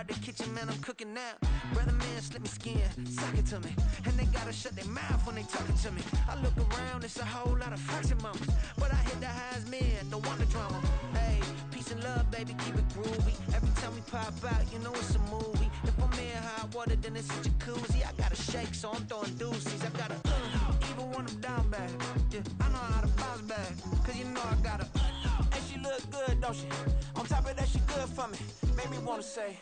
out the kitchen, man, I'm cooking now. Brother, man, slip me skin, suck it to me. And they gotta shut their mouth when they talking to me. I look around, it's a whole lot of foxy mamas. But I hit the highs, man, don't want the drama. Hey, peace and love, baby, keep it groovy. Every time we pop out, you know it's a movie. If I'm in hot water, then it's a jacuzzi. I gotta shake, so I'm throwing deuces. I gotta, even when I'm down bad. Yeah, I know how to bounce back, cause you know I gotta. And she look good, don't she? On top of that, she good for me. Made me wanna say,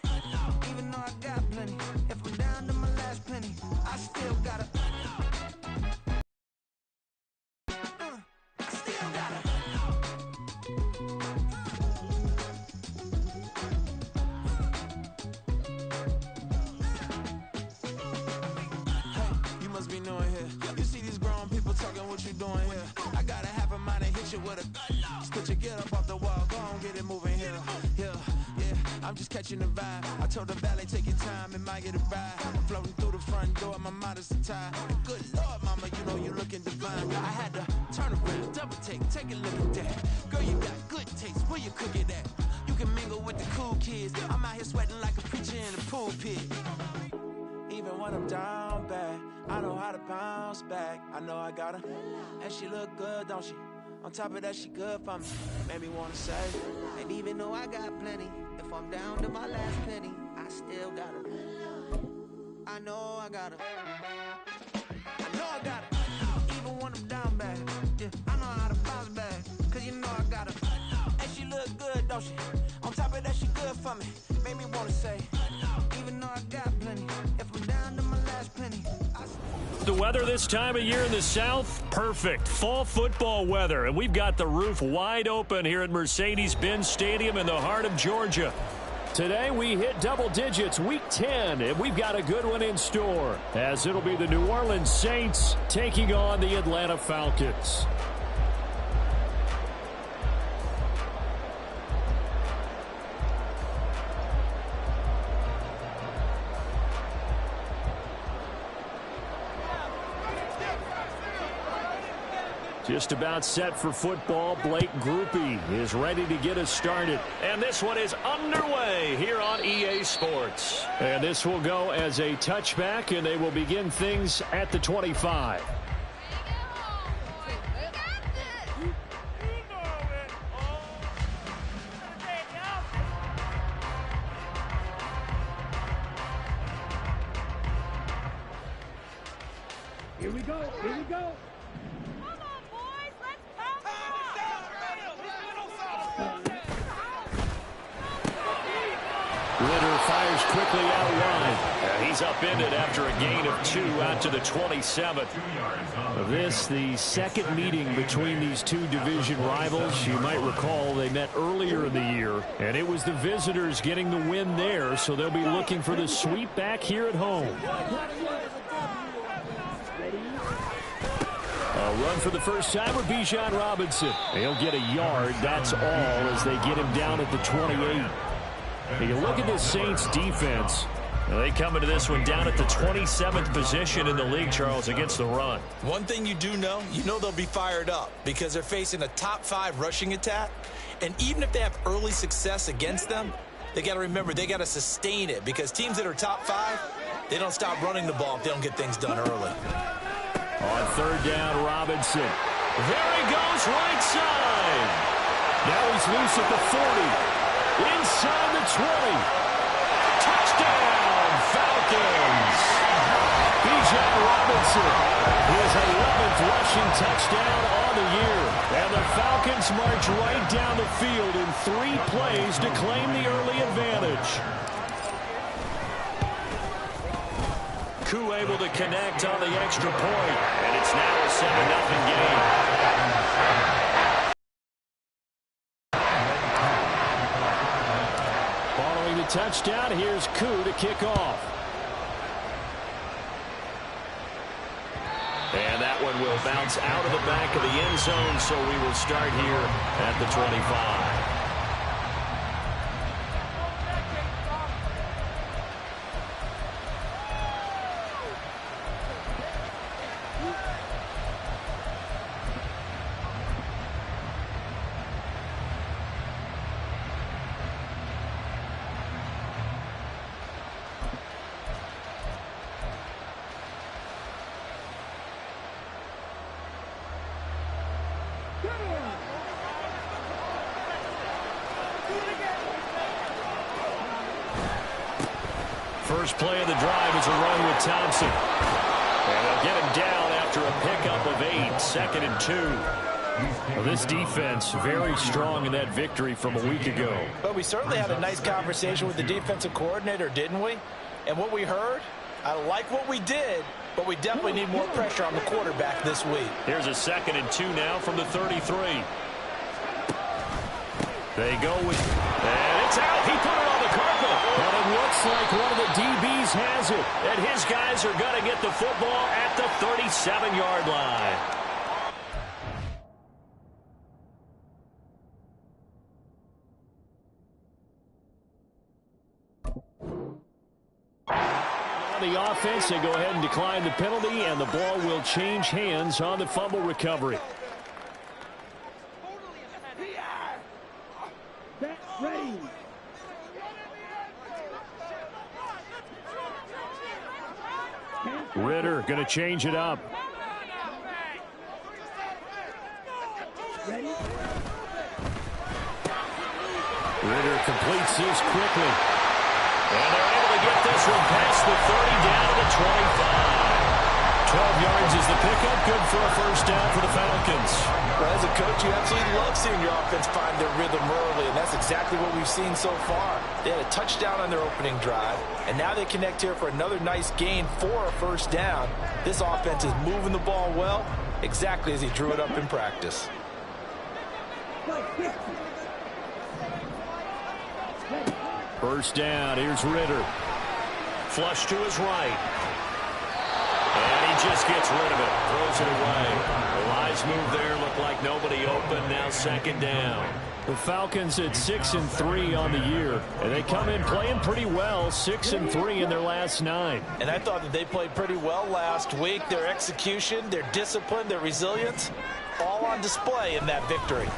even though I got plenty, if I'm down to my last penny, I still gotta. I still gotta. Hey, you must be new in here. You see these grown people talking, what you doing here? I gotta have a mind and hit you with a. Split your get up off the wall, go on, get it moving here. Yeah. I'm just catching the vibe. I told the valet, take your time, it might get a ride. I'm floating through the front door, my mind is tied. Good Lord, mama, you know you looking divine. I had to turn around, double take a look at that. Girl, you got good taste, where you cook it at? You can mingle with the cool kids. I'm out here sweating like a preacher in a pool pit. Even when I'm down bad, I know how to bounce back. I know I gotta. And she look good, don't she? On top of that, she good for me. Made me wanna say, and even though I got plenty, if I'm down to my last penny, I still gotta. I know I gotta. I know I gotta. Even when I'm down bad, yeah, I know how to bounce back, cause you know I gotta. And she look good, don't she? On top of that, she good for me. Made me wanna say, even though I got plenty, if I'm down to my last penny, I still. The weather this time of year in the South, perfect. Fall football weather, and we've got the roof wide open here at Mercedes-Benz Stadium in the heart of Georgia. Today we hit double digits, week 10, and we've got a good one in store, as it'll be the New Orleans Saints taking on the Atlanta Falcons. Just about set for football. Blake Grupe is ready to get us started. And this one is underway here on EA Sports. And this will go as a touchback, and they will begin things at the 25. Here we go. Here we go. Ritter fires quickly out wide. He's upended after a gain of 2 out to the 27th. This, the second meeting between these two division rivals. You might recall they met earlier in the year, and it was the visitors getting the win there, so they'll be looking for the sweep back here at home. A run for the first time with Bijan Robinson. He'll get a yard, that's all, as they get him down at the 28. You look at this Saints defense. They come into this one down at the 27th position in the league, Charles, against the run. One thing you do know, they'll be fired up because they're facing a top 5 rushing attack. And even if they have early success against them, they got to remember they got to sustain it because teams that are top 5, they don't stop running the ball if they don't get things done early. On third down, Robinson. There he goes, right side. Now he's loose at the 40. Inside the 20. Touchdown, Falcons. Bijan Robinson, his 11th rushing touchdown on the year. And the Falcons march right down the field in 3 plays to claim the early advantage. Koo able to connect on the extra point, and it's now a 7-0 game. Following the touchdown, here's Koo to kick off. And that one will bounce out of the back of the end zone, so we will start here at the 25. First play of the drive is a run with Thompson. And they'll get him down after a pickup of 8, 2nd and 2. Well, this defense very strong in that victory from a week ago. But we certainly had a nice conversation with the defensive coordinator, didn't we? And what we heard, I like what we did, but we definitely need more pressure on the quarterback this week. Here's a 2nd and 2 now from the 33. They go with, and it's out. He put it on the carpet. And it looks like one of the DBs has it. And his guys are going to get the football at the 37-yard line. On the offense, they go ahead and decline the penalty, and the ball will change hands on the fumble recovery. Ready. Ritter going to change it up. Ready. Ritter completes this quickly. And they're able to get this one past the 30 down to the 25. 12 yards is the pickup. Good for a first down for the Falcons. Well, as a coach, you absolutely love seeing your offense find their rhythm early, and that's exactly what we've seen so far. They had a touchdown on their opening drive, and now they connect here for another nice gain for a first down. This offense is moving the ball well, exactly as he drew it up in practice. First down, here's Ritter. Flush to his right. And he just gets rid of it, throws it away. A wise move there, looked like nobody open, now 2nd down. The Falcons at 6-3 on the year, and they come in playing pretty well, 6-3 in their last 9. And I thought that they played pretty well last week. Their execution, their discipline, their resilience, all on display in that victory.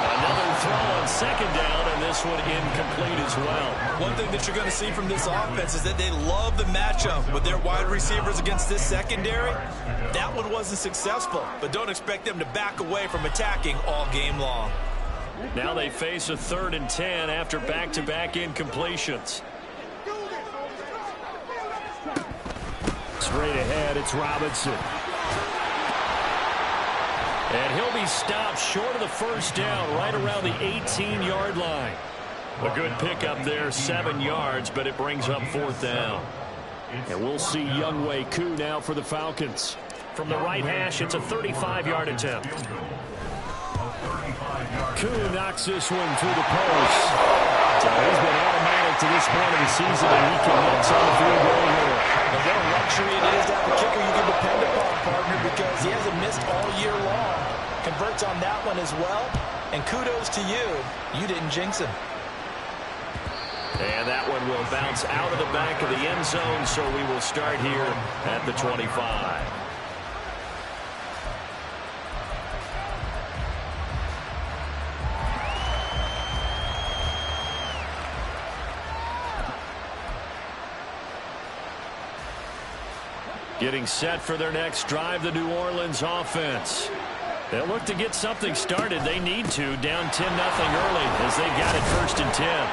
Another throw on 2nd down, and this one incomplete as well. One thing that you're going to see from this offense is that they love the matchup with their wide receivers against this secondary. That one wasn't successful, but don't expect them to back away from attacking all game long. Now they face a 3rd and 10 after back-to-back incompletions. Straight ahead, it's Robinson. And he'll be stopped short of the first down right around the 18-yard line. A good pickup there, 7 yards, but it brings up 4th down. And we'll see Younghoe Koo now for the Falcons. From the right hash, it's a 35-yard attempt. Koo knocks this one through the post. So he's been automatic to this point of the season, and he connects on the field goal here. And what a luxury it is to have a kicker you can depend upon, partner, because he hasn't missed all year long. Converts on that one as well. And kudos to you. You didn't jinx him. And that one will bounce out of the back of the end zone, so we will start here at the 25. Getting set for their next drive, the New Orleans offense. They'll look to get something started. They need to, down 10-0 early as they got it 1st and 10.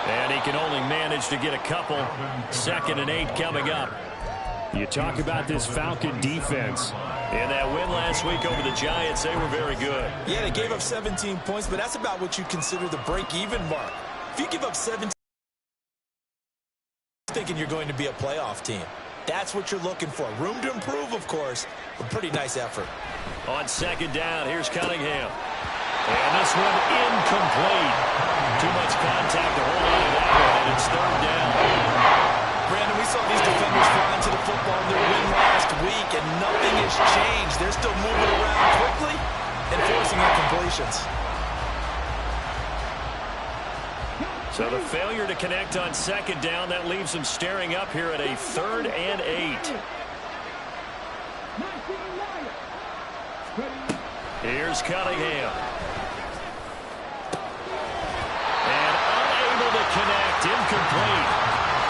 And he can only manage to get a couple. 2nd and 8 coming up. You talk about this Falcon defense. In that win last week over the Giants, they were very good. Yeah, they gave up 17 points, but that's about what you consider the break-even mark. If you give up 17, thinking you're going to be a playoff team. That's what you're looking for. Room to improve, of course, but pretty nice effort. On 2nd down, here's Cunningham. And this one incomplete. Too much contact to hold on to that one, and it's 3rd down. Brandon, we saw these defenders flying to the football in their win last week, and nothing has changed. They're still moving around quickly and forcing incompletions. So the failure to connect on 2nd down, that leaves them staring up here at a 3rd and 8. Here's Cunningham. And unable to connect, incomplete.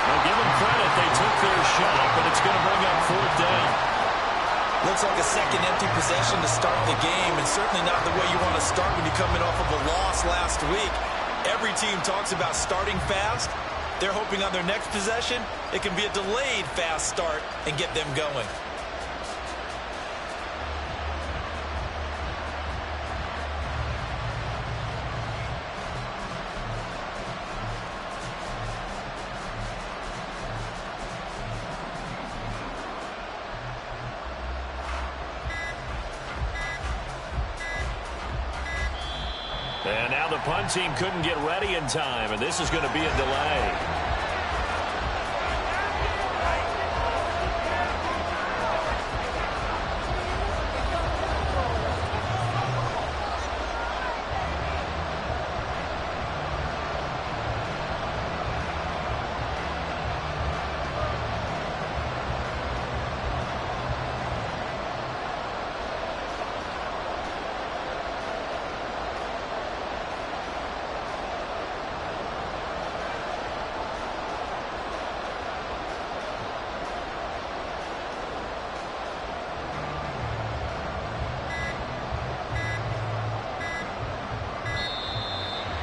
Now give them credit, they took their shot, but it's going to bring up 4th down. Look, looks like a second empty possession to start the game, and certainly not the way you want to start when you're coming off of a loss last week. Every team talks about starting fast. They're hoping on their next possession, it can be a delayed fast start and get them going. And now the punt team couldn't get ready in time, and this is going to be a delay.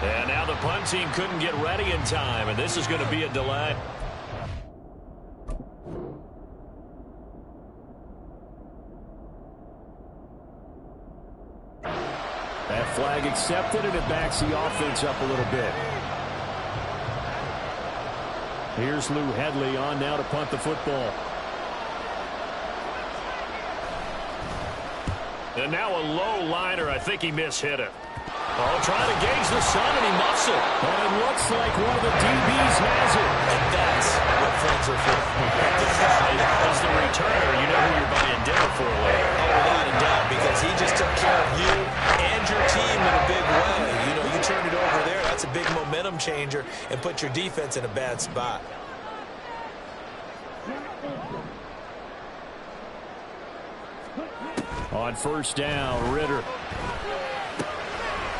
And now the punt team couldn't get ready in time, and this is going to be a delay. That flag accepted, and it backs the offense up a little bit. Here's Lou Hedley on now to punt the football. And now a low liner. I think he mishit it. Oh, trying to gauge the sun, and he muffs it. And it looks like one of the DBs has it. And that's what friends are for. As the returner, you know who you're buying dinner for later. Oh, without a doubt, because he just took care of you and your team in a big way. You know, you turned it over there. That's a big momentum changer and put your defense in a bad spot. On first down, Ritter.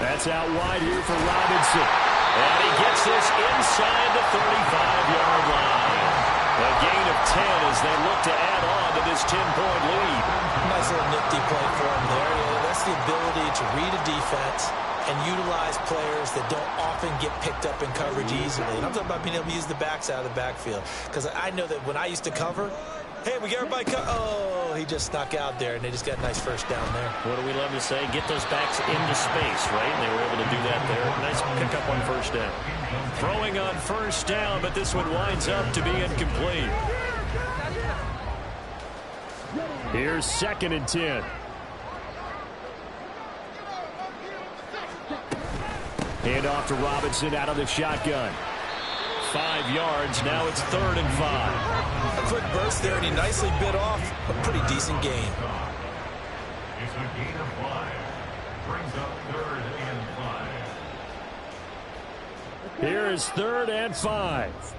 That's out wide here for Robinson. And he gets this inside the 35-yard line. A gain of 10 as they look to add on to this 10-point lead. Nice little nifty play for him there. You know, that's the ability to read a defense and utilize players that don't often get picked up in coverage easily. And I'm talking about being able to use the backs out of the backfield. Because I know that when I used to cover, hey, we got everybody oh, he just snuck out there, and they just got a nice first down there. What do we love to say? Get those backs into space, right? And they were able to do that there. Nice pickup on first down. Throwing on first down, but this one winds up to be incomplete. Here's 2nd and 10. Hand off to Robinson out of the shotgun. 5 yards. Now it's 3rd and 5. A quick burst there, and he nicely bit off a pretty decent gain. It's a gain of 5. Brings up 3rd and 5. Here is 3rd and 5.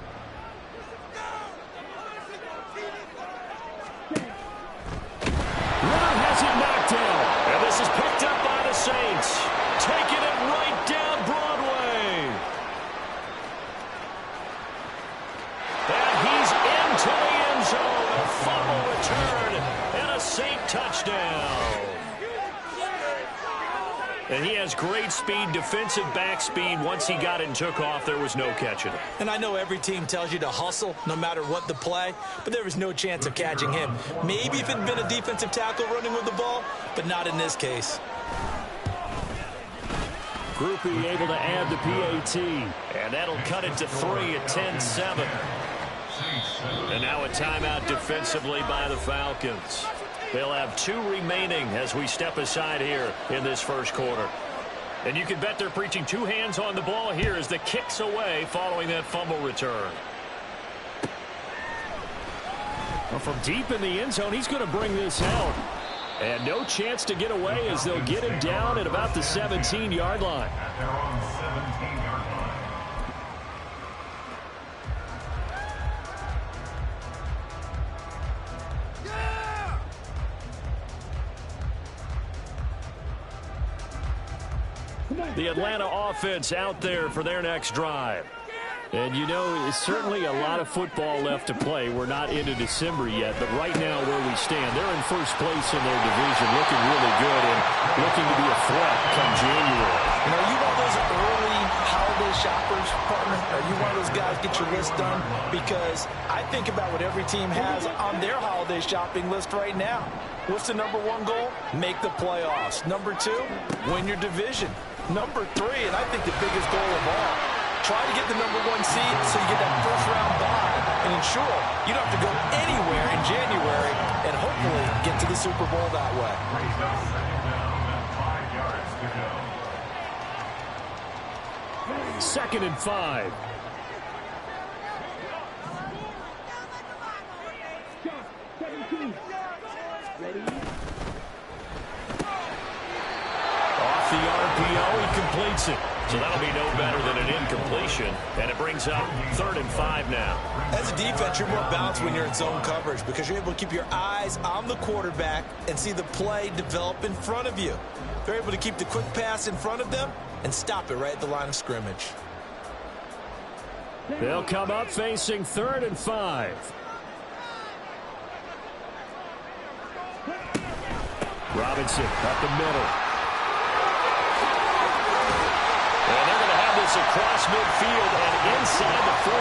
Ritter has it knocked down. And this is picked up by the Saints. Taking it right down Broadway. And he's into the end zone. A fumble return and a Saint touchdown. And he has great speed, defensive back speed. Once he got it and took off, there was no catching it. And I know every team tells you to hustle no matter what the play, but there was no chance of catching him. Maybe if it had been a defensive tackle running with the ball, but not in this case. Groupie able to add the PAT. And that'll cut it to 3 at 10-7. And now a timeout defensively by the Falcons. They'll have 2 remaining as we step aside here in this first quarter. And you can bet they're preaching 2 hands on the ball here as the kick's away following that fumble return. Well, from deep in the end zone, he's going to bring this out. And no chance to get away as they'll get him down at about the 17-yard line. They're on 17-yard line. The Atlanta offense out there for their next drive. And, you know, it's certainly a lot of football left to play. We're not into December yet, but right now where we stand, they're in first place in their division, looking really good and looking to be a threat come January. You know, you one of those early holiday shoppers, partner? Are you one of those guys get your list done? Because I think about what every team has on their holiday shopping list right now. What's the number one goal? Make the playoffs. Number two, win your division. Number three, and I think the biggest goal of all, try to get the number one seed so you get that first-round bye and ensure you don't have to go anywhere in January and hopefully get to the Super Bowl that way. Brings up second down and 5 yards to go. 2nd and 5. Stop. 17. Ready? Off the RPO, he completes it. So that'll be no better than an incompletion. And it brings up 3rd and 5 now. As a defense, you're more balanced when you're in zone coverage because you're able to keep your eyes on the quarterback and see the play develop in front of you. They're able to keep the quick pass in front of them and stop it right at the line of scrimmage. They'll come up facing 3rd and 5. Robinson up the middle. And they're going to have this across midfield and inside the 45.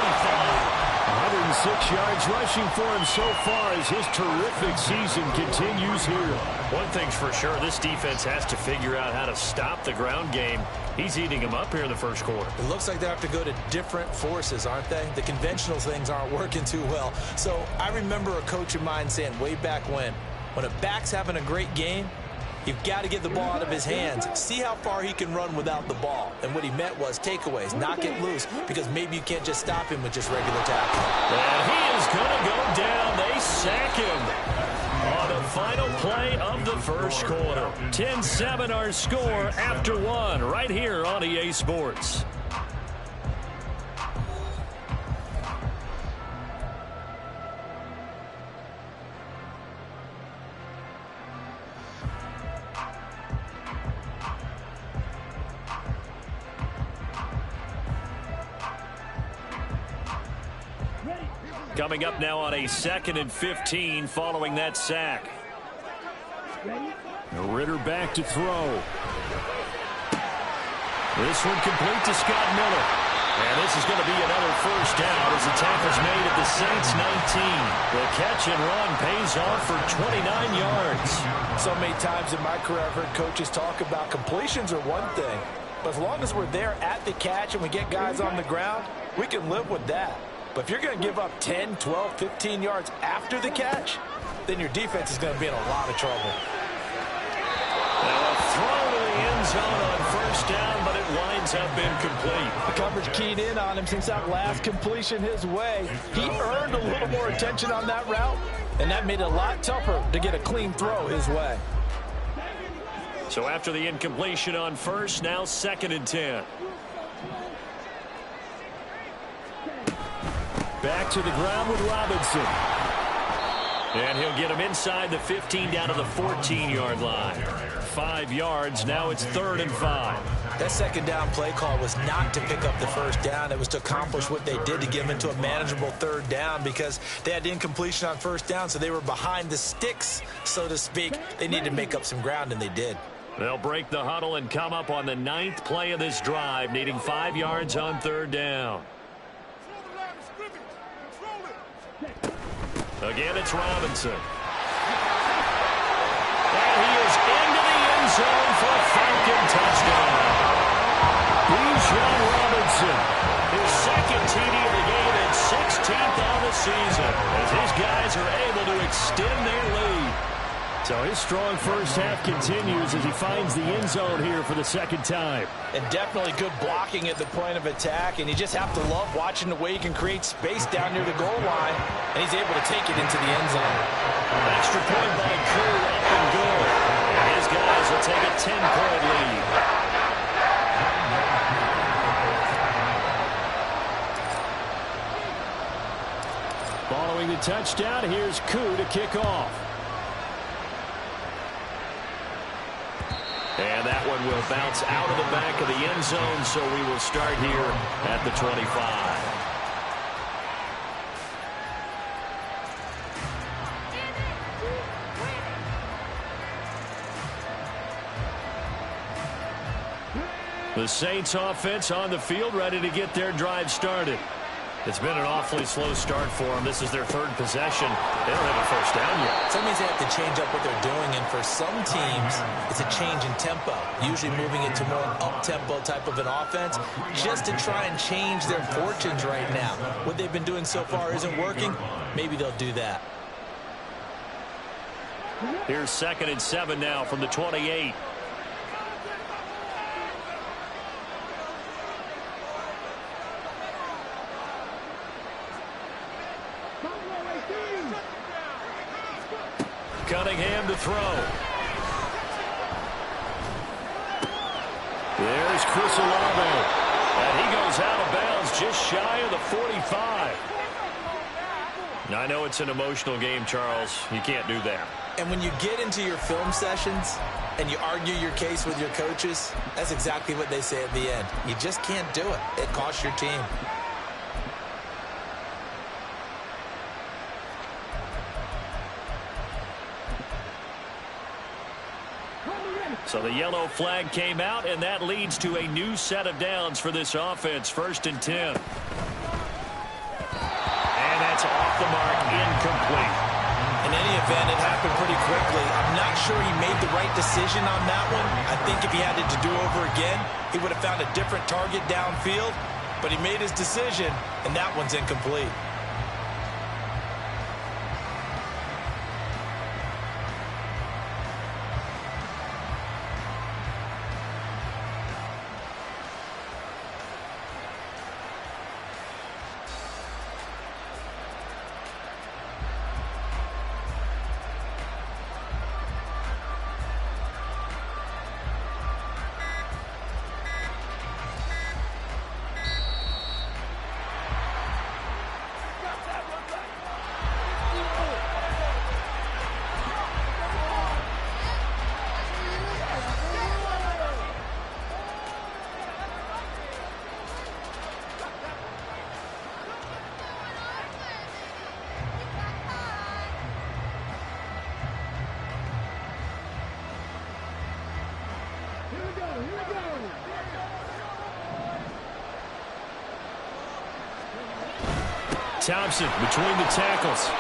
106 yards rushing for him so far as his terrific season continues here. One thing's for sure, this defense has to figure out how to stop the ground game. He's eating them up here in the first quarter. It looks like they have to go to different forces, aren't they? The conventional things aren't working too well. So I remember a coach of mine saying way back when a back's having a great game, you've got to get the ball out of his hands. See how far he can run without the ball. And what he meant was takeaways, knock it loose, because maybe you can't just stop him with just regular tackling. And he is going to go down. They sack him on the final play of the first quarter. 10-7 our score after one right here on EA Sports. Coming up now on a 2nd and 15 following that sack. Ritter back to throw. This one complete to Scott Miller. And this is going to be another first down as the tackle's made at the Saints 19. The catch and run pays off for 29 yards. So many times in my career I've heard coaches talk about completions are one thing. But as long as we're there at the catch and we get guys on the ground, we can live with that. But if you're going to give up 10, 12, 15 yards after the catch, then your defense is going to be in a lot of trouble. Now a throw to the end zone on first down, but it winds up incomplete. The coverage keyed in on him since that last completion his way. He earned a little more attention on that route, and that made it a lot tougher to get a clean throw his way. So after the incompletion on first, now 2nd and 10. Back to the ground with Robinson. And he'll get him inside the 15 down to the 14-yard line. 5 yards. Now it's 3rd and 5. That second down play call was not to pick up the first down. It was to accomplish what they did to get them into a manageable 3rd down because they had incompletion on first down, so they were behind the sticks, so to speak. They needed to make up some ground, and they did. They'll break the huddle and come up on the 9th play of this drive, needing 5 yards on 3rd down. Again, it's Robinson. And he is into the end zone for a Falcon touchdown. Bijan Robinson, his 2nd TD of the game and 16th on the season, as his guys are able to extend their lead. So his strong first half continues as he finds the end zone here for the 2nd time. And definitely good blocking at the point of attack, and you just have to love watching the way he can create space down near the goal line, and he's able to take it into the end zone. An extra point by Koo, up and good. And his guys will take a 10-point lead. Following the touchdown, here's Koo to kick off. And that one will bounce out of the back of the end zone, so we will start here at the 25. The Saints offense on the field, ready to get their drive started. It's been an awfully slow start for them. This is their third possession. They don't have a first down yet. So that means they have to change up what they're doing, and for some teams, it's a change in tempo, usually moving it to more up-tempo type of an offense, just to try and change their fortunes right now. What they've been doing so far isn't working. Maybe they'll do that. Here's 2nd and 7 now from the 28. Cunningham to throw. There's Chris Olave. And he goes out of bounds just shy of the 45. Now, I know it's an emotional game, Charles. You can't do that. And when you get into your film sessions and you argue your case with your coaches, that's exactly what they say at the end. You just can't do it. It costs your team. So the yellow flag came out, and that leads to a new set of downs for this offense. 1st and 10. And that's off the mark, incomplete. In any event, it happened pretty quickly. I'm not sure he made the right decision on that one. I think if he had it to do over again, he would have found a different target downfield. But he made his decision, and that one's incomplete. Thompson between the tackles.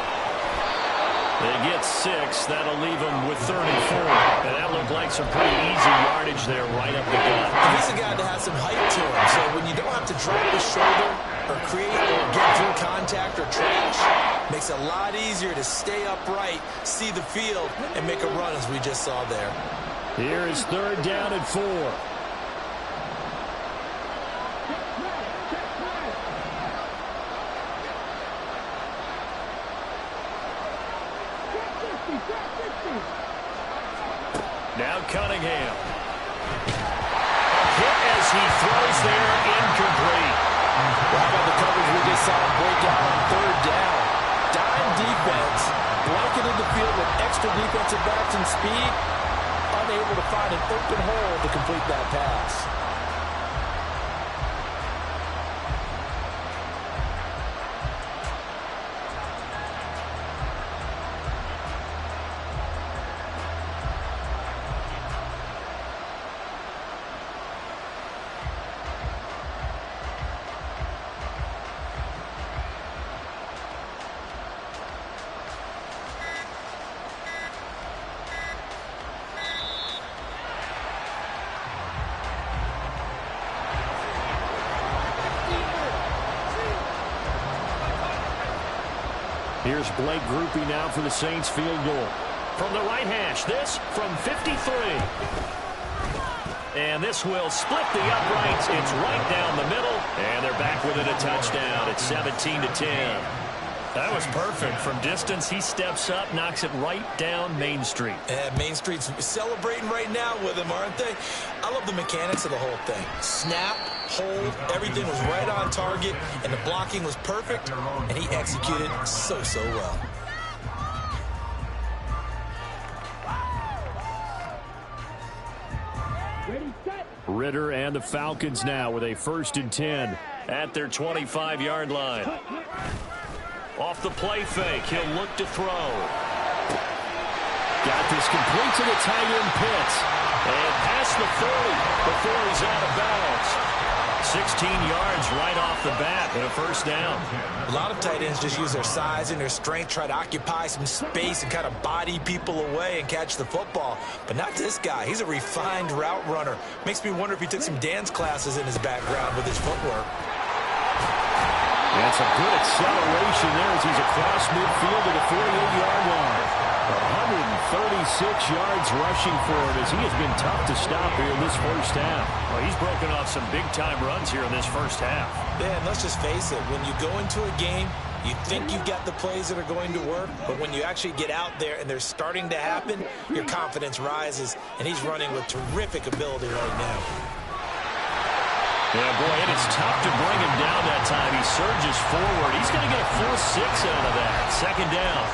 They get 6. That'll leave them with 34. And that looked like some pretty easy yardage there right up the gut. He's a guy that has some height to him. So when you don't have to drop his shoulder or create or get through contact or trash, makes it a lot easier to stay upright, see the field, and make a run as we just saw there. Here is 3rd down and 4. Now Cunningham. Hit as he throws there, incomplete. How about the coverage we just saw break out on 3rd down? Dime defense, blanketed the field with extra defensive backs and speed, unable to find an open hole to complete that pass. Here's Blake Grupe now for the Saints field goal. From the right hash, this from 53. And this will split the uprights. It's right down the middle. And they're back within a touchdown. It's 17-10. That was perfect. From distance, he steps up, knocks it right down Main Street. And Main Street's celebrating right now with him, aren't they? I love the mechanics of the whole thing. Snap, hold, everything was right on target, and the blocking was perfect, and he executed so well. Ritter and the Falcons now with a 1st and 10 at their 25-yard line. Off the play fake, he'll look to throw. Got this complete to the tight end Pitts. And past the 30 before he's out of bounds. 16 yards right off the bat and a first down. A lot of tight ends just use their size and their strength, try to occupy some space and kind of body people away and catch the football. But not this guy. He's a refined route runner. Makes me wonder if he took some dance classes in his background with his footwork. That's a good acceleration there as he's across midfield to the 48-yard line. 136 yards rushing for him as he has been tough to stop here in this first half. Well, he's broken off some big-time runs here in this first half. Yeah, and let's just face it. When you go into a game, you think you've got the plays that are going to work, but when you actually get out there and they're starting to happen, your confidence rises, and he's running with terrific ability right now. Yeah, boy, it is tough to bring him down that time. He surges forward. He's going to get a 4-6 out of that. Second down.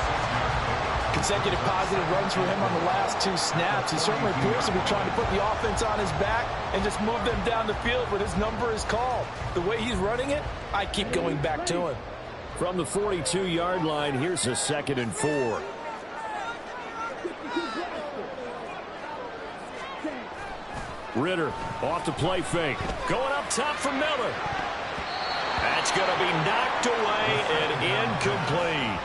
Consecutive positive runs for him on the last 2 snaps. He certainly appears to be trying to put the offense on his back and just move them down the field when his number is called. The way he's running it, I keep going back to him. From the 42-yard line, here's a 2nd and 4. Ritter off the play fake. Going up top for Miller. That's going to be knocked away and incomplete.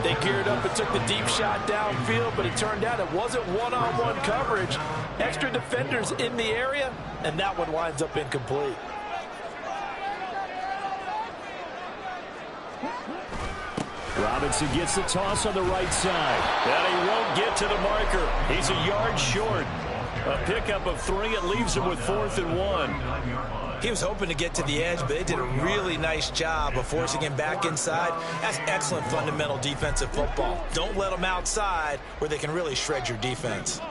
They geared up and took the deep shot downfield, but it turned out it wasn't one-on-one coverage. Extra defenders in the area, and that one winds up incomplete. Robinson gets the toss on the right side. And he won't get to the marker. He's a yard short. A pickup of 3. It leaves him with 4th and 1. He was hoping to get to the edge, but they did a really nice job of forcing him back inside. That's excellent fundamental defensive football. Don't let them outside where they can really shred your defense.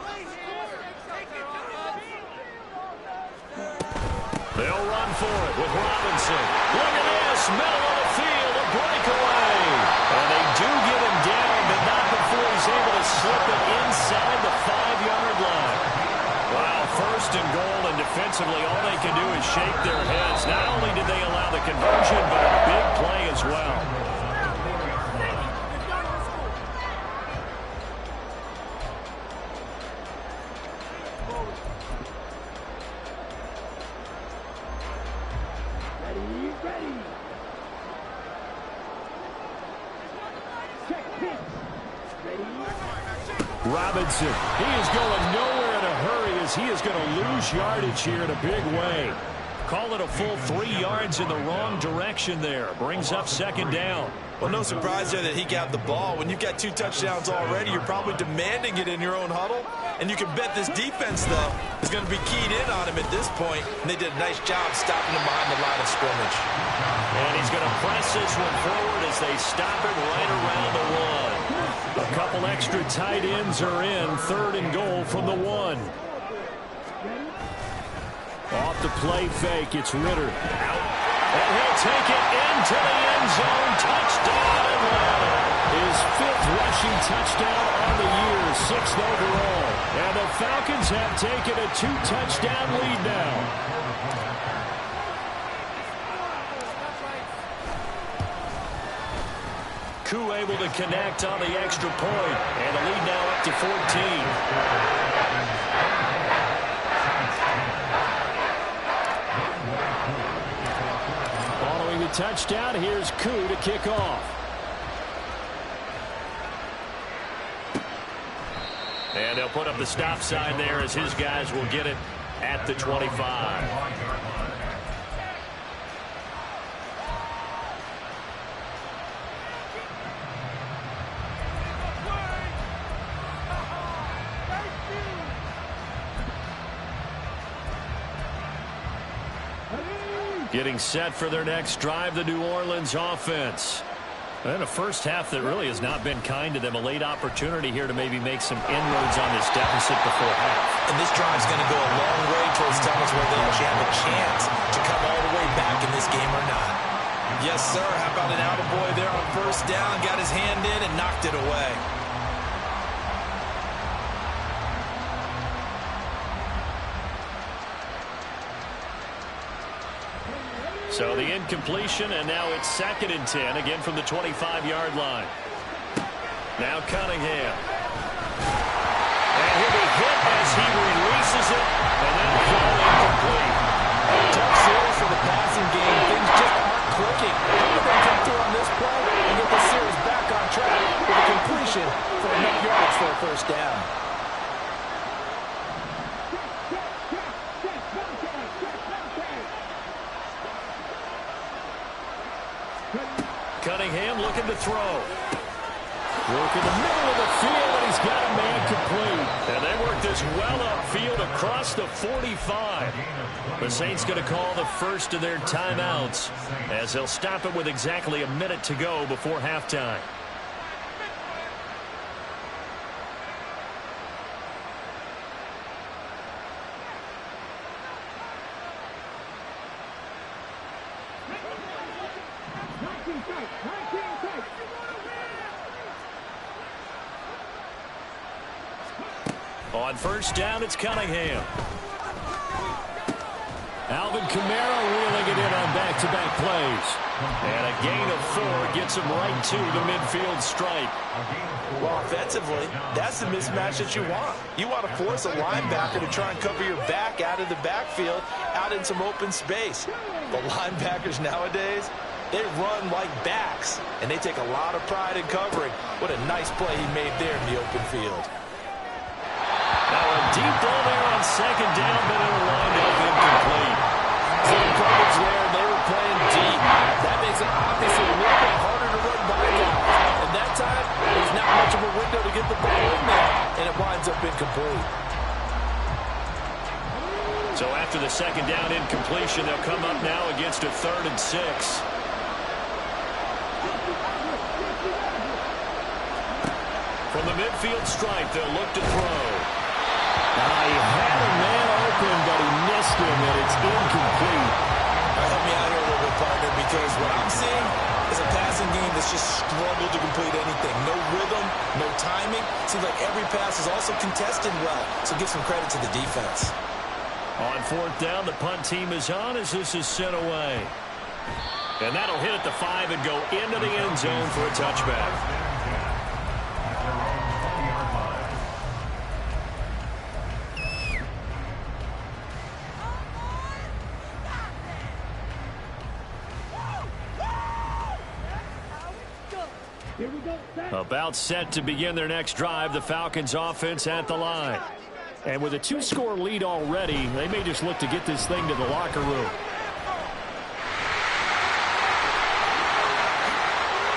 They'll run for it with Robinson. Look at this. Middle of the field. A breakaway. And they do get him down, but not before he's able to slip it inside the 5-yard line. Wow, 1st and goal, and defensively all they can do is shake their heads. Not only did they allow the conversion, but a big play as well. Ready. Check pitch. Ready. Robinson, he is going nowhere in a hurry as he is going to lose yardage here in a big way. Call it a full 3 yards in the wrong direction there. Brings up 2nd down. Well, no surprise there that he got the ball. When you've got 2 touchdowns already, you're probably demanding it in your own huddle. And you can bet this defense, though, is going to be keyed in on him at this point. And they did a nice job stopping him behind the line of scrimmage. And he's going to press this one forward as they stop it right around the 1. A couple extra tight ends are in. 3rd and goal from the 1. Off the play fake, it's Ritter. And he'll take it into the end zone. Touchdown, Atlanta. His 5th rushing touchdown on the year, 6th overall. And the Falcons have taken a 2-touchdown lead now. Koo able to connect on the extra point. And the lead now up to 14. Touchdown. Here's Koo to kick off. And they'll put up the stop sign there as his guys will get it at the 25. Getting set for their next drive, the New Orleans offense. And a first half that really has not been kind to them. A late opportunity here to maybe make some inroads on this deficit before half. And this drive's going to go a long way towards telling us whether they actually have a chance to come all the way back in this game or not. Yes, sir. How about an attaboy there on 1st down? Got his hand in and knocked it away. So the incompletion, and now it's 2nd and 10, again from the 25-yard line. Now Cunningham. And he'll be hit as he releases it, and then throw incomplete. Tough series for the passing game. Things just aren't clicking. How do they come through on this play and get the series back on track with a completion for enough yards for a first down? Cunningham looking to throw. Work in the middle of the field, and he's got a man complete. And they work this well upfield across the 45. The Saints going to call the first of their timeouts as they'll stop it with exactly a minute to go before halftime. On first down, it's Cunningham. Alvin Kamara reeling it in on back-to-back plays. And a gain of 4 gets him right to the midfield stripe. Well, offensively, that's the mismatch that you want. You want to force a linebacker to try and cover your back out of the backfield, out in some open space. The linebackers nowadays, they run like backs, and they take a lot of pride in covering. What a nice play he made there in the open field. Now a deep ball there on second down, but it'll wind up incomplete. Some coverage there, and they were playing deep. That makes it obviously a little bit harder to run by guys. And that time, there's not much of a window to get the ball in there, and it winds up incomplete. So after the second down incompletion, they'll come up now against a 3rd and 6. From the midfield stripe, they'll look to throw. He had a man open, but he missed him, and it's incomplete. Help me out here a little bit, partner, because what I'm seeing is a passing game that's just struggled to complete anything. No rhythm, no timing. Seems like every pass is also contested well, so give some credit to the defense. On 4th down, the punt team is on as this is sent away. And that'll hit at the 5 and go into the end zone for a touchback. About set to begin their next drive, the Falcons offense at the line. And with a 2-score lead already, they may just look to get this thing to the locker room.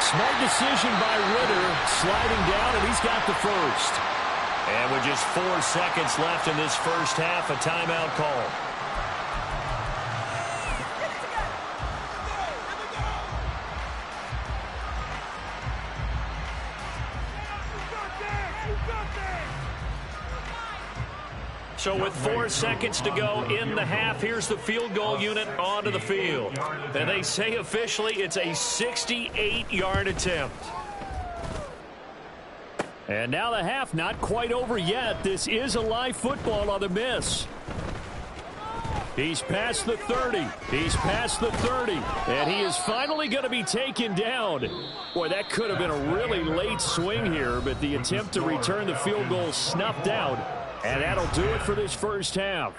Smart decision by Ritter, sliding down, and he's got the first. And with just 4 seconds left in this first half, a timeout call. So with 4 seconds to go in the half, here's the field goal unit onto the field. And they say officially it's a 68-yard attempt. And now the half not quite over yet. This is a live football on the miss. He's past the 30. He's past the 30. And he is finally going to be taken down. Boy, that could have been a really late swing here, but the attempt to return the field goal snuffed out. And that'll do it for this first half.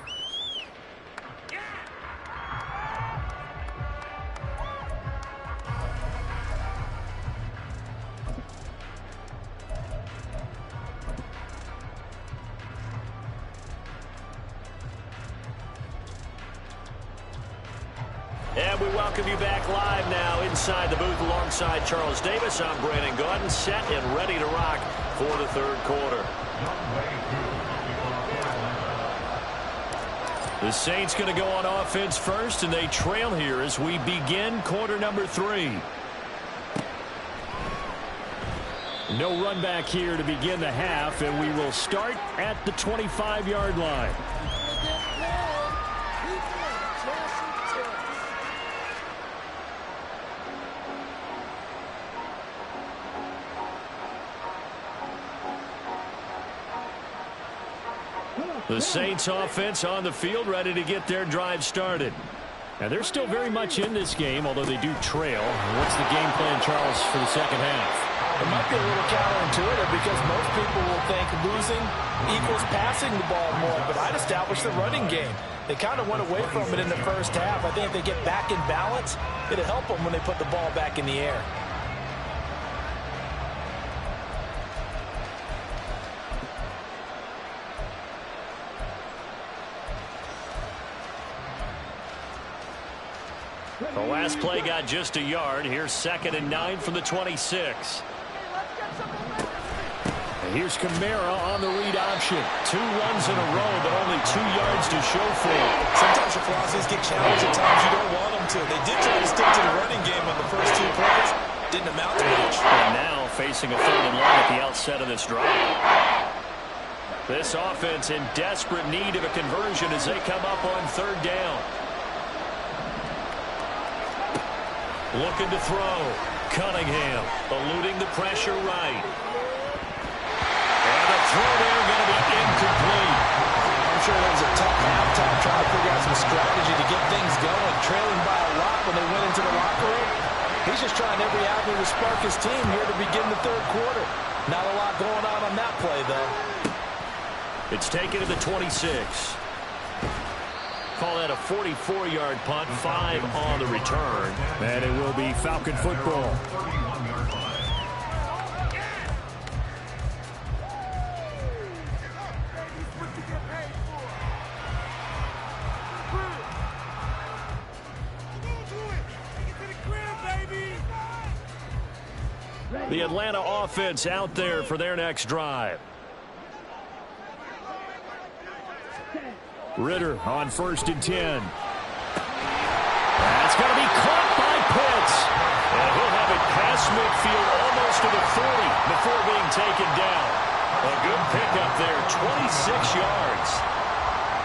And we welcome you back live now inside the booth alongside Charles Davis. I'm Brandon Gaudin, set and ready to rock for the third quarter. The Saints going to go on offense first, and they trail here as we begin quarter number 3. No run back here to begin the half, and we will start at the 25-yard line. The Saints offense on the field, ready to get their drive started. Now, they're still very much in this game, although they do trail. What's the game plan, Charles, for the second half? It might be a little counterintuitive because most people will think losing equals passing the ball more, but I'd establish the running game. They kind of went away from it in the first half. I think if they get back in balance, it'll help them when they put the ball back in the air. The last play got just a yard. Here's 2nd and 9 from the 26. And here's Kamara on the read option. 2 runs in a row, but only 2 yards to show for it. Sometimes your philosophies get challenged at times you don't want them to. They did try to stick to the running game on the first 2 plays. Didn't amount to much. And now facing a 3rd and long at the outset of this drive. This offense in desperate need of a conversion as they come up on 3rd down. Looking to throw. Cunningham eluding the pressure right. And the throw there going to be incomplete. I'm sure that was a tough halftime trying to figure out some strategy to get things going. Trailing by a lot when they went into the locker room. He's just trying every avenue to spark his team here to begin the 3rd quarter. Not a lot going on that play, though. It's taken to the 26. Call that a 44-yard punt, 5 on the return. And it will be Falcon football. The Atlanta offense out there for their next drive. Ridder on 1st and 10. That's going to be caught by Pitts. And he'll have it past midfield almost to the 40 before being taken down. A good pickup there, 26 yards.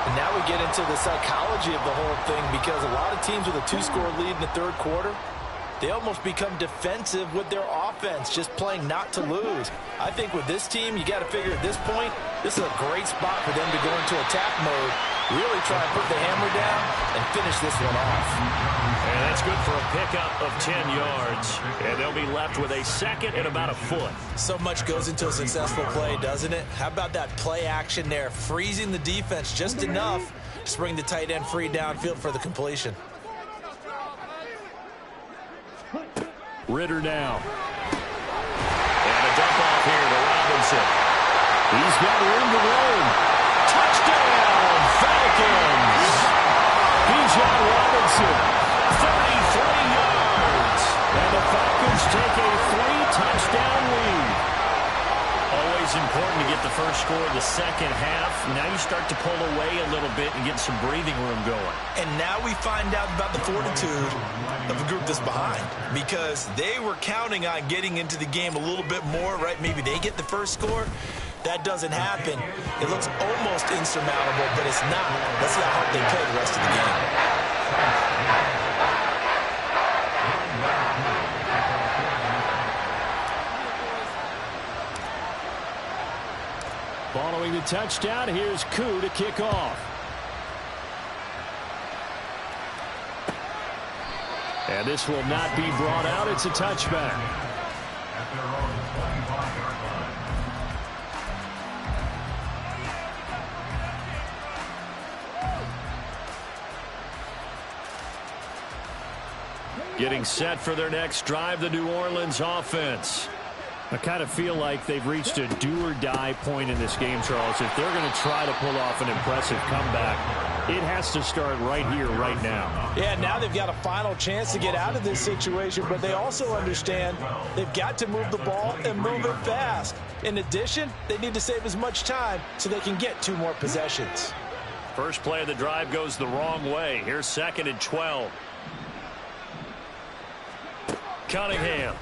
And now we get into the psychology of the whole thing because a lot of teams with a 2-score lead in the 3rd quarter, they almost become defensive with their offense, just playing not to lose. I think with this team, you got to figure at this point, this is a great spot for them to go into attack mode, really try and put the hammer down and finish this one off. And that's good for a pickup of 10 yards. And they'll be left with a 2nd and about a foot. So much goes into a successful play, doesn't it? How about that play action there, freezing the defense just enough to bring the tight end free downfield for the completion. Ridder now. And a dump off here to Robinson. He's got room to roam. Touchdown, Falcons! Bijan Robinson, 33 yards. And the Falcons take a 3-touchdown lead. Always important to get the first score in the second half. Now you start to pull away a little bit and get some breathing room going. And now we find out about the fortitude of a group that's behind because they were counting on getting into the game a little bit more, right? Maybe they get the first score. That doesn't happen. It looks almost insurmountable, but it's not. Let's see how hard they play the rest of the game. Following the touchdown, here's Koo to kick off. And this will not be brought out. It's a touchback. At their own 25-yard line. Getting set for their next drive, the New Orleans offense. I kind of feel like they've reached a do-or-die point in this game, Charles. If they're going to try to pull off an impressive comeback, it has to start right here, right now. Yeah, now they've got a final chance to get out of this situation, but they also understand they've got to move the ball and move it fast. In addition, they need to save as much time so they can get 2 more possessions. First play of the drive goes the wrong way. Here's 2nd and 12. Cunningham.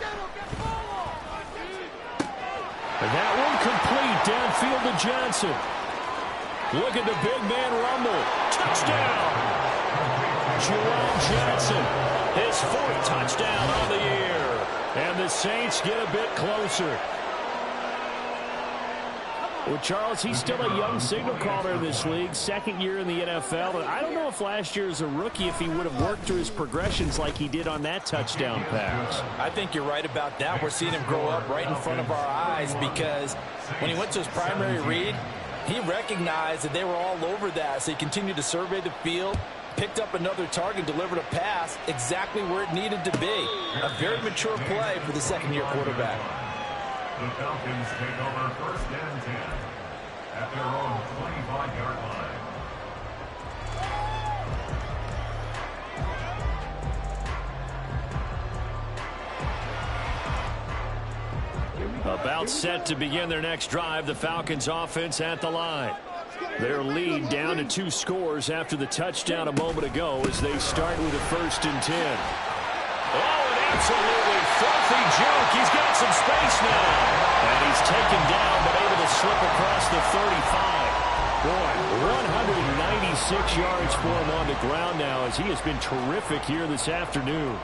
And that one complete downfield to Johnson. Look at the big man rumble. Touchdown. Jerome Johnson, his 4th touchdown on the year. And the Saints get a bit closer. Well, Charles, he's still a young signal caller in this league, second year in the NFL. And I don't know if last year as a rookie if he would have worked through his progressions like he did on that touchdown pass. I think you're right about that. We're seeing him grow up right in front of our eyes because when he went to his primary read, he recognized that they were all over that, so he continued to survey the field, picked up another target, delivered a pass exactly where it needed to be. A very mature play for the second-year quarterback. The Falcons take over 1st and 10 at their own 25-yard line. About set to begin their next drive, the Falcons offense at the line. Their lead down to 2 scores after the touchdown a moment ago as they start with a 1st and 10. Oh, an absolutely filthy juke. He's got some space now. And he's taken down but able to slip across the 35. Boy, 196 yards for him on the ground now as he has been terrific here this afternoon.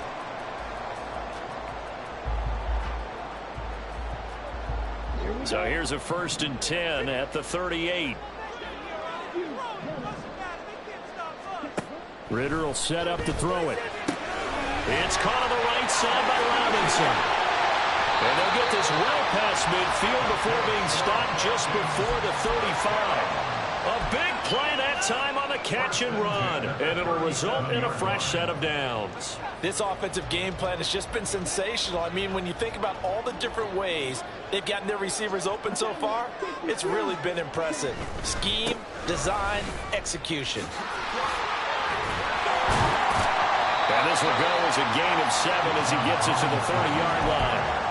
So here's a 1st and 10 at the 38. Ritter will set up to throw it. It's caught on the right side by Robinson. And they'll get this well past midfield before being stopped just before the 35. A big play that time on the catch and run. And it'll result in a fresh set of downs. This offensive game plan has just been sensational. I mean, when you think about all the different ways they've gotten their receivers open so far, it's really been impressive. Scheme, design, execution. And this will go as a gain of 7 as he gets it to the 30-yard line.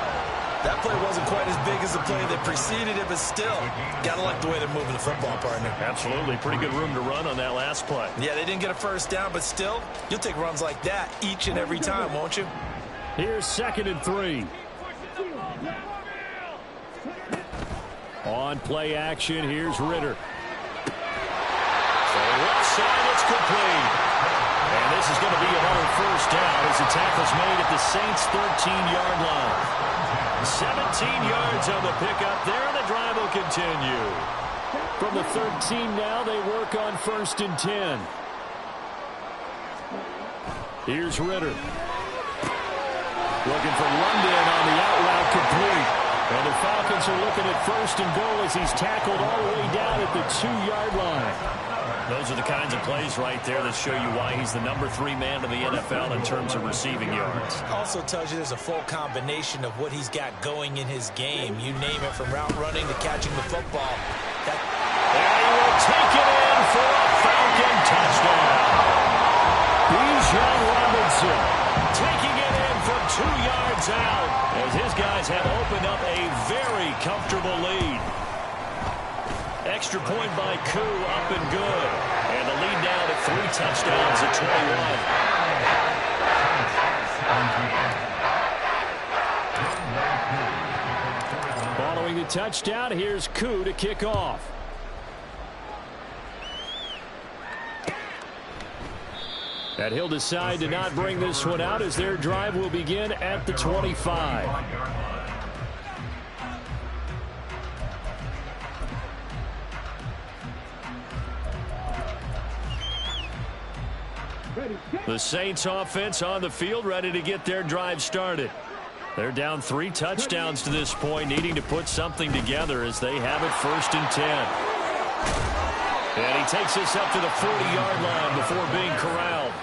That play wasn't quite as big as the play that preceded it, but still, gotta like the way they're moving the football, partner. Absolutely. Pretty good room to run on that last play. Yeah, they didn't get a 1st down, but still, you'll take runs like that each and every time, won't you? Here's 2nd and 3. On play action, here's Ritter. So left side, it's complete. And this is going to be another 1st down as the tackle's made at the Saints' 13-yard line. 17 yards on the pickup there, and the drive will continue. From the 13 now, they work on 1st and 10. Here's Ritter. Looking for London on the out route complete. And the Falcons are looking at 1st and goal as he's tackled all the way down at the 2-yard line. Those are the kinds of plays right there that show you why he's the number 3 man in the NFL in terms of receiving yards. Also tells you there's a full combination of what he's got going in his game. You name it, from route running to catching the football. And he will take it in for a Falcon touchdown. Bijan Robinson taking it in from 2 yards out as his guys have opened up a very comfortable lead. Extra point by Koo, up and good. And the lead down to 3 touchdowns at 21. Following the touchdown, here's Koo to kick off. And he'll decide to not bring this one out as their drive will begin at the 25. The Saints offense on the field ready to get their drive started. They're down 3 touchdowns to this point, needing to put something together as they have it 1st and 10. And he takes this up to the 40-yard line before being corralled.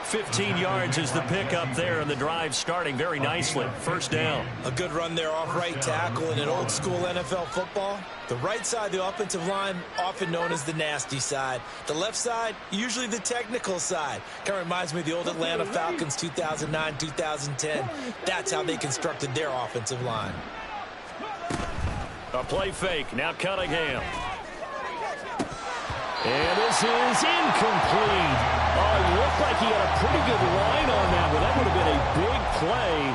15 yards is the pickup there, and the drive starting very nicely. 1st down. A good run there off right tackle in an old-school NFL football. The right side, the offensive line, often known as the nasty side. The left side, usually the technical side. Kind of reminds me of the old Atlanta Falcons 2009-2010. That's how they constructed their offensive line. A play fake. Now Cunningham. And this is incomplete. Oh, it looked like he had a pretty good line on that one. That would have been a big play,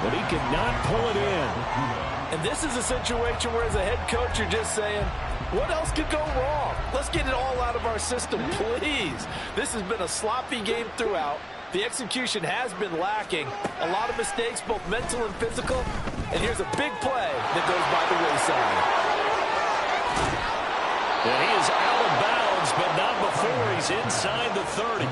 but he could not pull it in. And this is a situation where, as a head coach, you're just saying, what else could go wrong? Let's get it all out of our system, please. This has been a sloppy game throughout. The execution has been lacking. A lot of mistakes, both mental and physical. And here's a big play that goes by the wayside. And he is out of bounds, but not before he's inside the 30.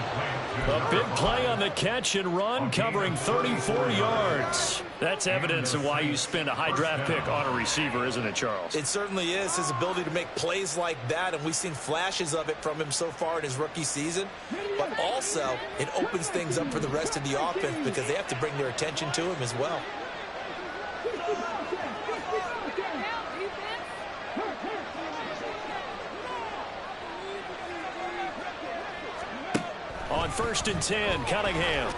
A big play on the catch and run, covering 34 yards. That's evidence of why you spend a high draft pick on a receiver, isn't it, Charles? It certainly is, his ability to make plays like that, and we've seen flashes of it from him so far in his rookie season. But also, it opens things up for the rest of the offense because they have to bring their attention to him as well. On 1st and 10, Cunningham.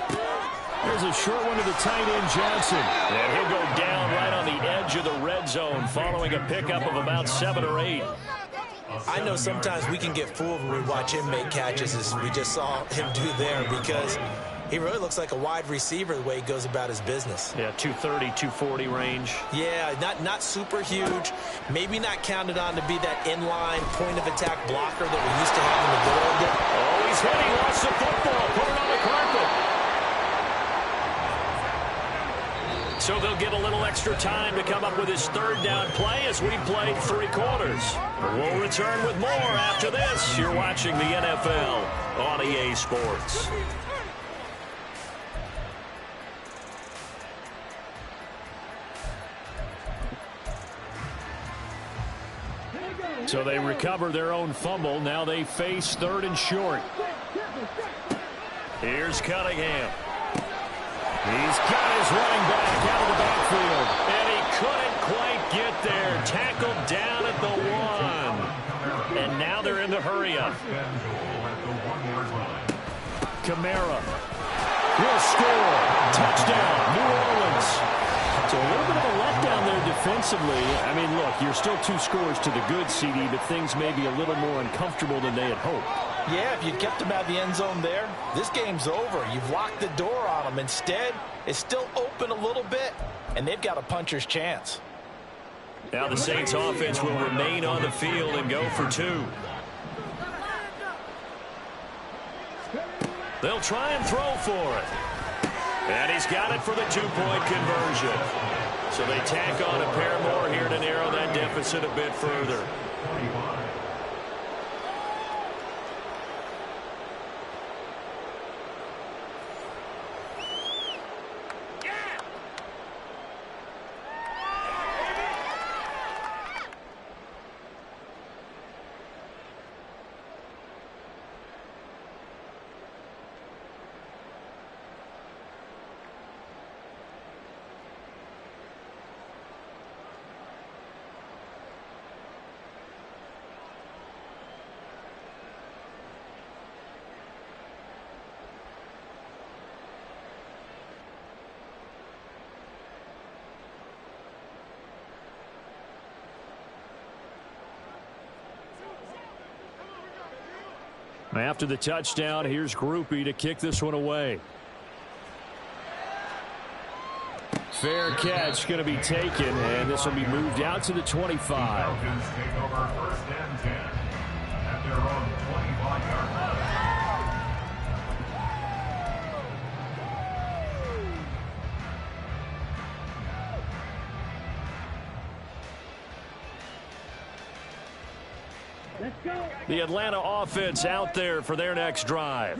There's a short one to the tight end, Johnson. And he'll go down right on the edge of the red zone following a pickup of about 7 or 8. I know sometimes we can get fooled when we watch him make catches, as we just saw him do there, because he really looks like a wide receiver the way he goes about his business. Yeah, 230, 240 range. Yeah, not super huge. Maybe not counted on to be that inline point-of-attack blocker that we used to have in the good old days. Oh, he's hit. He lost the football. Put it on the carpet. So they'll get a little extra time to come up with his 3rd down play as we played 3 quarters. We'll return with more after this. You're watching the NFL on EA Sports. So they recover their own fumble. Now they face 3rd and short. Here's Cunningham. He's got his running back out of the backfield. And he couldn't quite get there. Tackled down at the 1. And now they're in the hurry-up. Kamara will score. Touchdown, New Orleans. So a little bit of a letdown there defensively. I mean, look, you're still 2 scores to the good, CD, but things may be a little more uncomfortable than they had hoped. Yeah, if you kept them out of the end zone there, this game's over. You've locked the door on them. Instead, it's still open a little bit, and they've got a puncher's chance. Now the Saints offense will remain on the field and go for 2. They'll try and throw for it. And he's got it for the 2-point conversion. So they tack on a pair more here to narrow that deficit a bit further. After the touchdown, here's Groupie to kick this one away. Fair catch going to be taken, and this will be moved out to the 25. Falcons take over 1st and 10 at their own 25-yard line. The Atlanta offense out there for their next drive.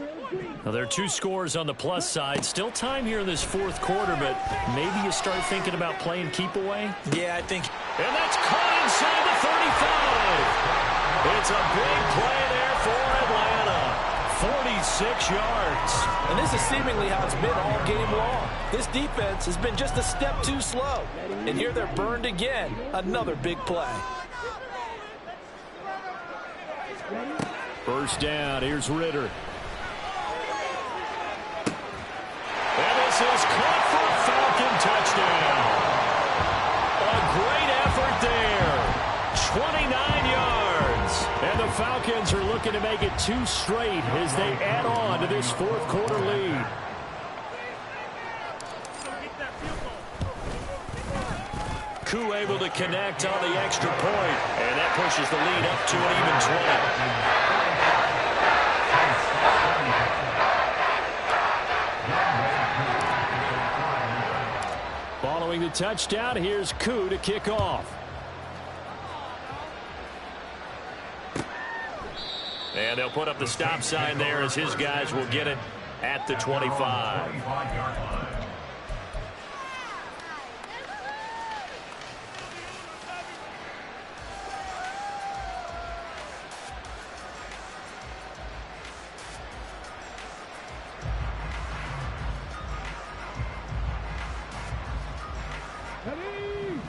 Now, there are 2 scores on the plus side. Still time here in this 4th quarter, but maybe you start thinking about playing keep away? Yeah, I think. And that's caught inside the 35. It's a big play there for Atlanta. 46 yards. And this is seemingly how it's been all game long. This defense has been just a step too slow. And here they're burned again. Another big play. 1st down. Here's Ritter. And this is caught for a Falcon touchdown. A great effort there. 29 yards. And the Falcons are looking to make it 2 straight as they add on to this 4th quarter lead. Koo able to connect on the extra point. And that pushes the lead up to an even 20. Following the touchdown, here's Koo to kick off. And they'll put up the stop sign there as his guys will get it at the 25.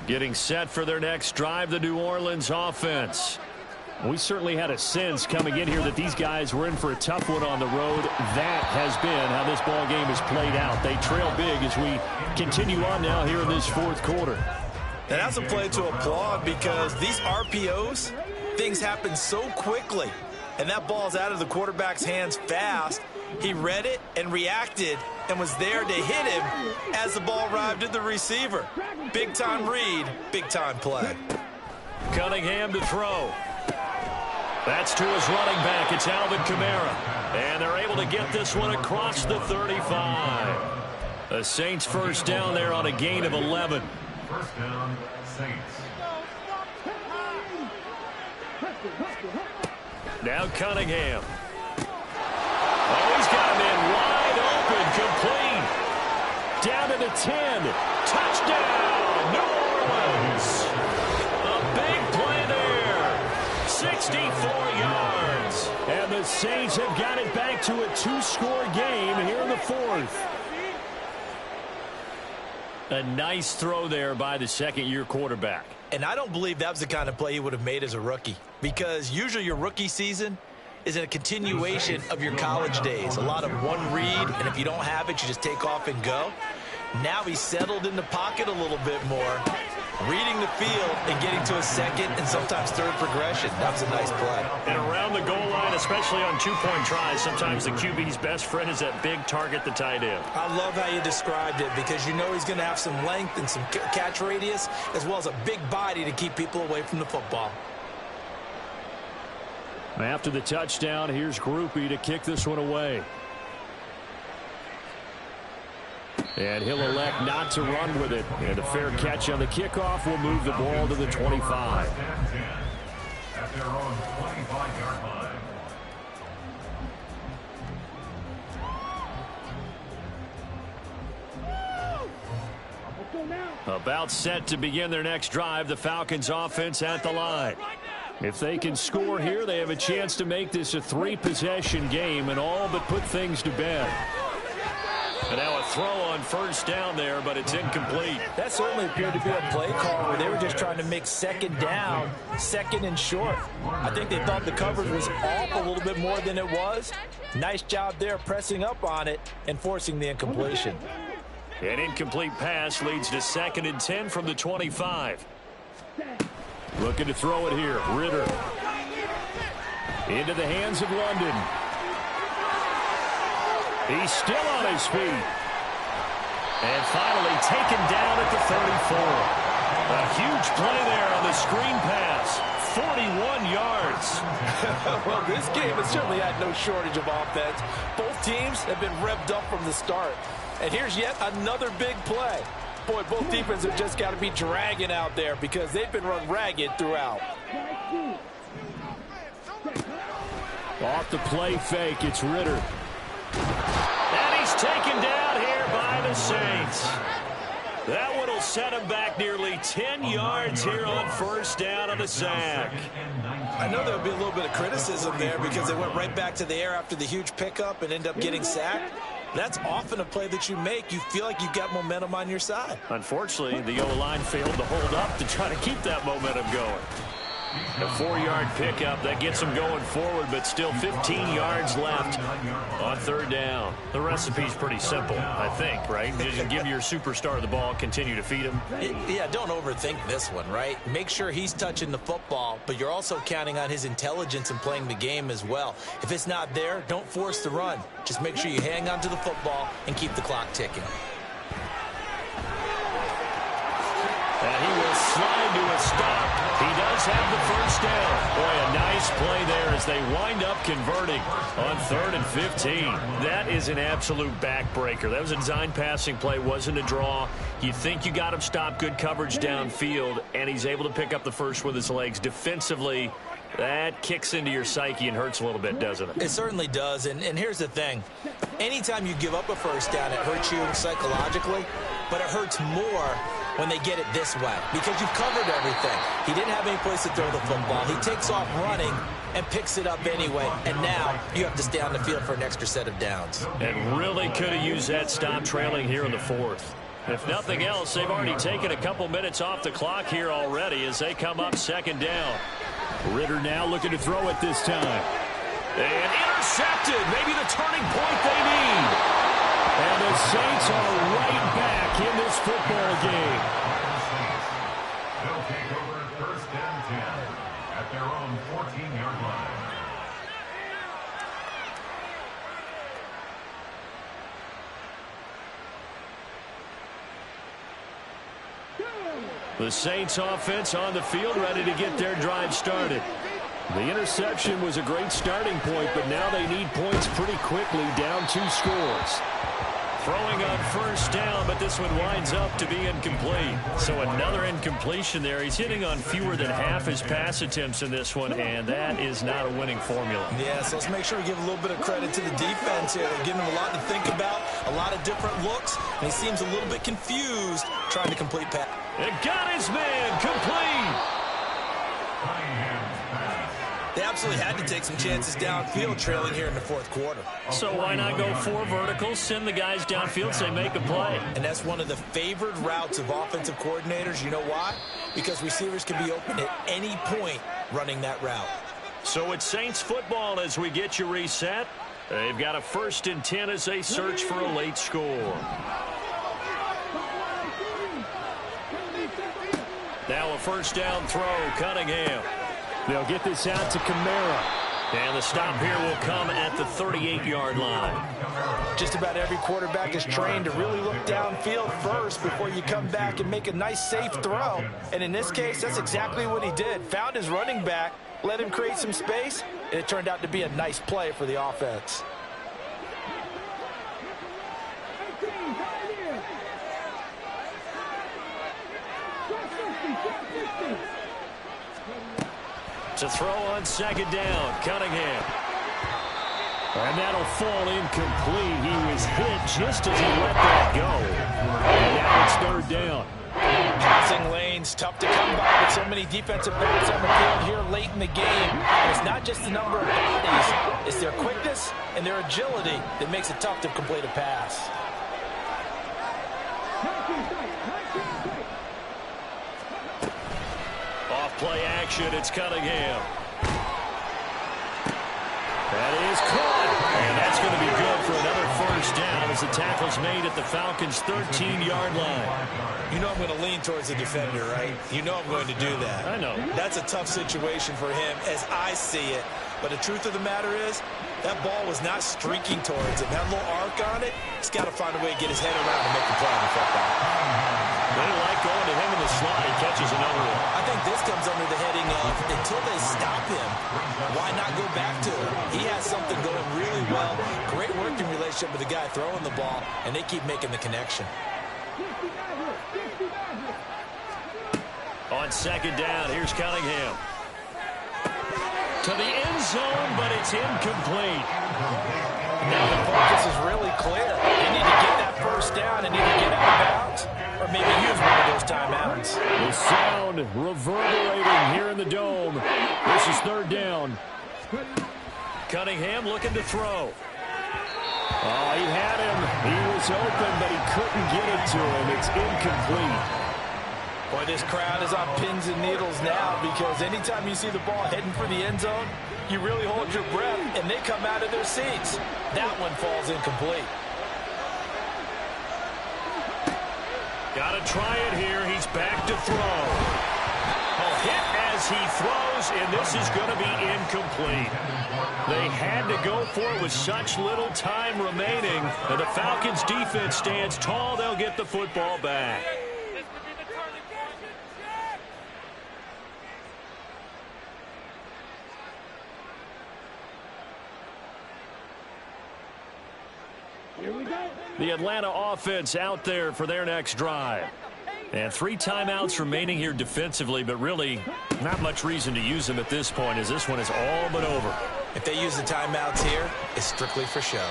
Getting set for their next drive, the New Orleans offense. We certainly had a sense coming in here that these guys were in for a tough one on the road. That has been how this ball game has played out. They trail big as we continue on now here in this fourth quarter. And that's a play to applaud because these RPOs, things happen so quickly. And that ball's out of the quarterback's hands fast. He read it and reacted and was there to hit him as the ball arrived at the receiver. Big-time read, big-time play. Cunningham to throw. That's to his running back. It's Alvin Kamara. And they're able to get this one across the 35. The Saints first down there on a gain of 11. First down, Saints. Now Cunningham. Oh, he's got him in wide open, complete. Down to the 10. Touchdown, New Orleans. A big play there. 64 yards. And the Saints have got it back to a two-score game here in the fourth. A nice throw there by the second-year quarterback. And I don't believe that was the kind of play he would have made as a rookie, because usually your rookie season is a continuation of your college days. A lot of one read, and if you don't have it, you just take off and go. Now he's settled in the pocket a little bit more, reading the field and getting to a second and sometimes third progression. That was a nice play. And around the goal line, especially on two-point tries, sometimes the QB's best friend is that big target, the tight end. I love how you described it, because you know he's going to have some length and some catch radius, as well as a big body to keep people away from the football. After the touchdown, here's Grupe to kick this one away. And he'll elect not to run with it. And a fair catch on the kickoff will move the ball to the 25. At their own 25-yard line. About set to begin their next drive, the Falcons offense at the line. If they can score here, they have a chance to make this a three-possession game and all but put things to bed. And now a throw on first down there, but it's incomplete. That certainly appeared to be a play call where they were just trying to make second down, second and short. I think they thought the coverage was off a little bit more than it was. Nice job there pressing up on it and forcing the incompletion. An incomplete pass leads to 2nd and 10 from the 25. Looking to throw it here. Ritter. Into the hands of London. He's still on his feet. And finally taken down at the 34. A huge play there on the screen pass. 41 yards. Well, this game has certainly had no shortage of offense. Both teams have been revved up from the start. And here's yet another big play. Boy, both defenses have just got to be dragging out there because they've been run ragged throughout. Off the play fake, it's Ritter. And he's taken down here by the Saints. That one will set him back nearly 10 yards here on first down on the sack. I know there'll be a little bit of criticism there because they went right back to the air after the huge pickup and end up getting sacked. That's often a play that you make. You feel like you've got momentum on your side. Unfortunately, the O-line failed to hold up to try to keep that momentum going. A 4-yard pickup that gets them going forward, but still 15 yards left on third down. The recipe's pretty simple, I think, right? Just give your superstar the ball, continue to feed him. Yeah, don't overthink this one, right? Make sure he's touching the football, but you're also counting on his intelligence in playing the game as well. If it's not there, don't force the run. Just make sure you hang on to the football and keep the clock ticking. And he will slide to a stop. He does have the first down. Boy, a nice play there as they wind up converting on 3rd and 15. That is an absolute backbreaker. That was a design passing play, wasn't a draw. You think you got him stopped, good coverage downfield, and he's able to pick up the first with his legs. Defensively, That kicks into your psyche and hurts a little bit, doesn't it? It certainly does, and here's the thing. Anytime you give up a first down, it hurts you psychologically, but it hurts more when they get it this way because you've covered everything. He didn't have any place to throw the football. He takes off running and picks it up anyway, and now you have to stay on the field for an extra set of downs. And really could have used that stop trailing here in the fourth. If nothing else, they've already taken a couple minutes off the clock here already as they come up second down. Ritter now looking to throw it this time. And intercepted. Maybe the turning point they need. And the Saints are right back in this football game. They'll take over first and 10 at their own 14-yard line. The Saints offense on the field ready to get their drive started. The interception was a great starting point, but now they need points pretty quickly, down 2 scores. Throwing on first down, but this one winds up to be incomplete. So another incompletion there. He's hitting on fewer than half his pass attempts in this one, and that is not a winning formula. Yeah, so let's make sure we give a little bit of credit to the defense here. They're giving him a lot to think about, a lot of different looks, and he seems a little bit confused trying to complete pass. It got his man complete. They absolutely had to take some chances downfield trailing here in the fourth quarter. So why not go 4 verticals, send the guys downfield, say make a play. And that's one of the favored routes of offensive coordinators. You know why? Because receivers can be open at any point running that route. So it's Saints football as we get you reset. They've got a 1st and 10 as they search for a late score. Now a first down throw, Cunningham. They'll get this out to Kamara. And the stop here will come at the 38-yard line. Just about every quarterback is trained to really look downfield first before you come back and make a nice, safe throw. And in this case, that's exactly what he did. Found his running back, let him create some space, and it turned out to be a nice play for the offense. To throw on second down, Cunningham. And that'll fall incomplete. He was hit just as he let that go. And now it's 3rd down. Passing lanes, tough to come by with so many defensive backs on the field here late in the game. And it's not just the number of bodies, it's their quickness and their agility that makes it tough to complete a pass. Play action, it's Cunningham. That is caught. And that's going to be good for another first down as the tackle's made at the Falcons' 13-yard line. You know I'm going to lean towards the defender, right? You know I'm going to do that. I know. That's a tough situation for him as I see it. But the truth of the matter is, that ball was not streaking towards him. That little arc on it, he's got to find a way to get his head around and make a play on the football. They like going to him in the slot. He catches another one. I think this comes under the heading of, until they stop him, why not go back to him? He has something going really well. Great working relationship with the guy throwing the ball, and they keep making the connection. On second down, here's Cunningham. To the end zone, but it's incomplete. Now the focus is really clear. They need to get that first down and either get out of bounds or maybe use one of those timeouts. The sound reverberating here in the dome. This is 3rd down. Cunningham looking to throw. Oh, he had him. He was open, but he couldn't get it to him. It's incomplete. Boy, this crowd is on pins and needles now because anytime you see the ball heading for the end zone, you really hold your breath, and they come out of their seats. That one falls incomplete. Got to try it here. He's back to throw. A hit as he throws, and this is going to be incomplete. They had to go for it with such little time remaining, and the Falcons' defense stands tall. They'll get the football back. Here we go. The Atlanta offense out there for their next drive. And 3 timeouts remaining here defensively, but really not much reason to use them at this point as this one is all but over. If they use the timeouts here, it's strictly for show.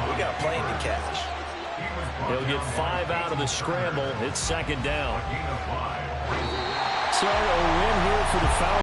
We got a plane to catch. He'll get 5 out of the scramble. It's second down. So a win here for the Falcons.